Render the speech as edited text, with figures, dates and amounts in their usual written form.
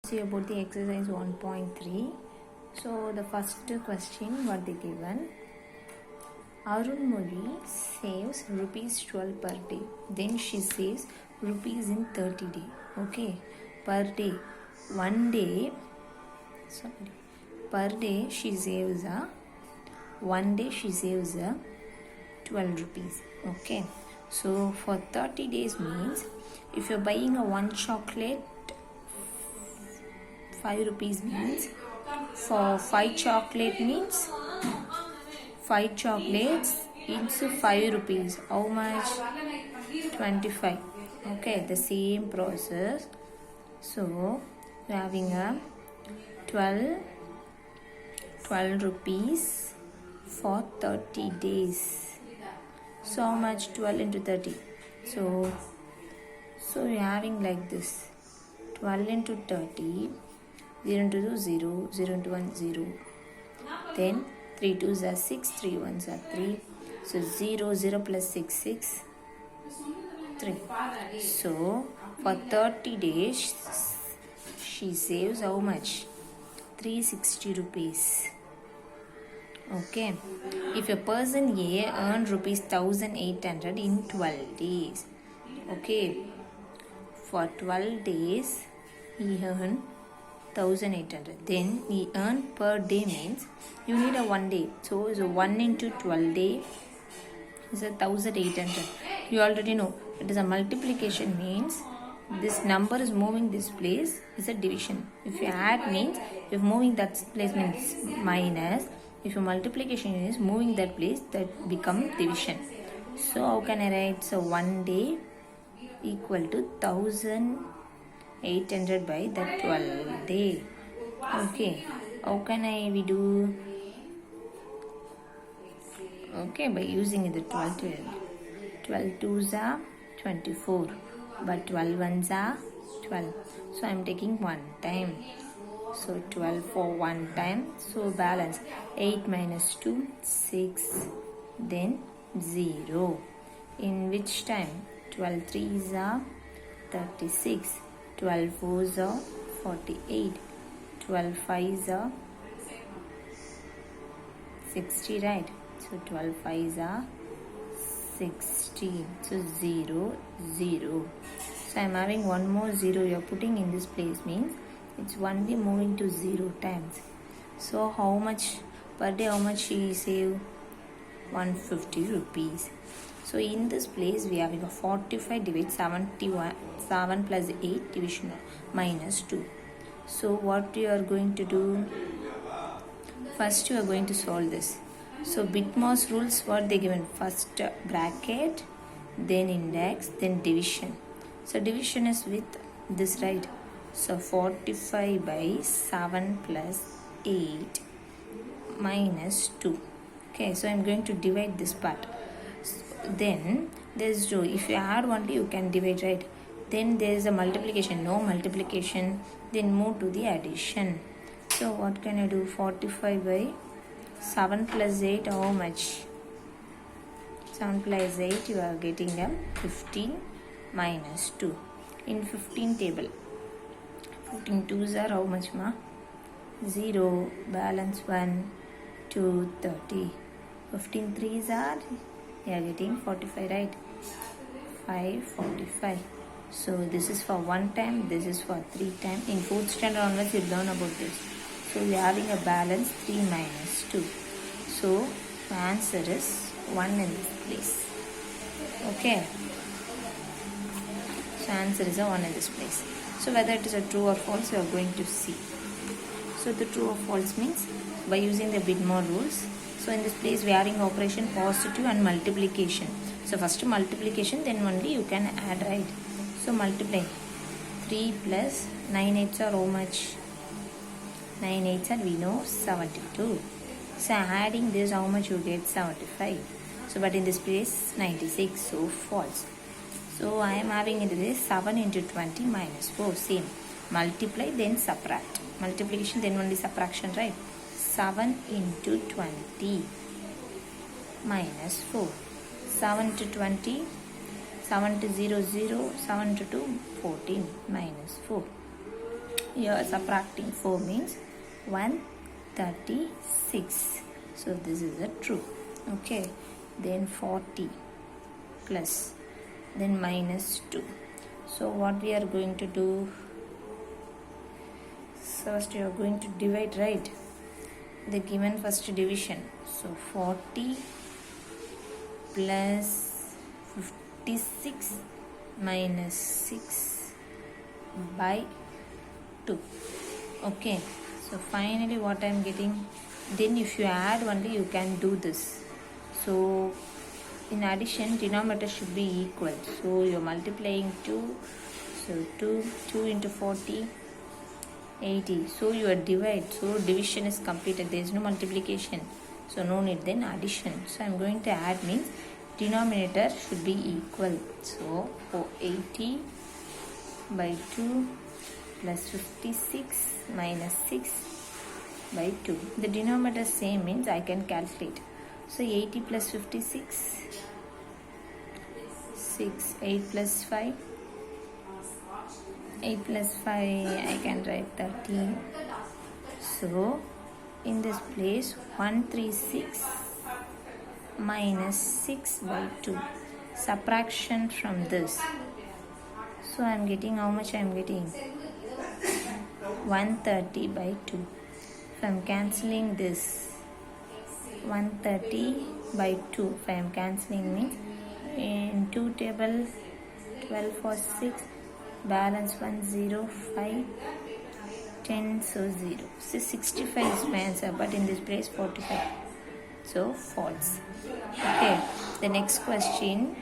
See about the exercise 1.3. So the first question what they given. Arunmozhi saves rupees 12 per day. Then she saves rupees in 30 days. Okay, per day. One day. Sorry. Per day she saves one day she saves 12 rupees. Okay. So for 30 days means if you're buying a one chocolate 5 rupees means for 5 chocolate means 5 chocolates into 5 rupees. How much? 25. Okay, the same process. So we're having a 12 rupees for 30 days. So how much? 12 into 30. So we're having like this. 12 into 30. 0 into 2, 0. 0 into 1, 0. Then 3 2s are 6. 3 1s are 3. So 0, 0 plus 6, 6. 3. So for 30 days, she saves how much? 360 rupees. Okay. If a person A earned rupees 1800 in 12 days. Okay. For 12 days, he earned 1800. Then he earned per day means you need a 1 day. So 1 into 12 day is 1800. You already know it is a multiplication means this number is moving this place is a division. If you add means if moving that place means minus. If your multiplication is moving that place that become division. So how can I write? So 1 day equal to 1800 by the 12 day. Okay, how can we do? Okay, by using the 12 2s are 24 but 12 1s are 12. So I am taking one time. So 12 for one time. So balance 8 minus 2 6 then 0. In which time? 12 3s are 36. 12 4s are 48. 12 5s are 60, right? So 12 5s are 60. So 0 0. So I am having one more 0 you are putting in this place means it's only moving to 0 times. So how much per day? How much she save? 150 rupees. So in this place we are having a 45 divided 71. 7 plus 8 division minus 2. So what you are going to do? First you are going to solve this. So Bitmoss rules what they given? First bracket, then index, then division. So division is with this, right? So 45 by 7 plus 8 minus 2. Okay, so I am going to divide this part. Then there is 2. If you add only you can divide, right? Then there is a multiplication. No multiplication. Then move to the addition. So what can I do? 45 by 7 plus 8. How much? 7 plus 8 you are getting a 15 minus 2. In 15 table. 15 2s are how much ma? 0. Balance 1 2 30. 15 3s are you are getting 45, right? 5 45. So this is for one time, this is for 3 times. In 4th standard onwards you learn about this. So we are having a balance 3 minus 2. So the answer is 1 in this place. Okay. So answer is a 1 in this place. So whether it is a true or false you are going to see. So the true or false means by using the Bitmoss rules. So in this place we are having operation positive and multiplication. So first multiplication then only you can add, right? So multiply 3 plus 9 8s are how much? 9 8s are we know 72. So adding this how much you get? 75. So but in this place 96. So false. So I am having into this 7 into 20 minus 4. Same. Multiply then subtract. Multiplication then only subtraction, right? 7 into 20 minus 4. 7 to 20. 7 to 0 0. 7 to 2 14 minus 4. Here subtracting 4 means 136. So this is a true. Okay. Then 40 plus, then minus 2. So what we are going to do? First you are going to divide, right? The given first division. So 40 plus 56 minus 6 by 2. Okay. So finally what I am getting? Then if you add only you can do this. So in addition denominator should be equal. So you are multiplying 2. So 2 into 40, 80. So your divide. So division is completed. There is no multiplication. So no need then addition. So I am going to add means denominator should be equal. So 80 by 2 plus 56 minus 6 by 2. The denominator same means I can calculate. So 80 plus 56, 6, 8 plus 5, 8 plus 5 I can write 13. So in this place 136 minus 6 by 2. Subtraction from this. So I am getting how much I am getting? 130 by 2. If I am cancelling this 130 by 2, if I am cancelling means in 2 table 12 for 6, balance 1 0 5 10, so 0. So 65 is my answer, but in this place 45. So false. Okay, the next question.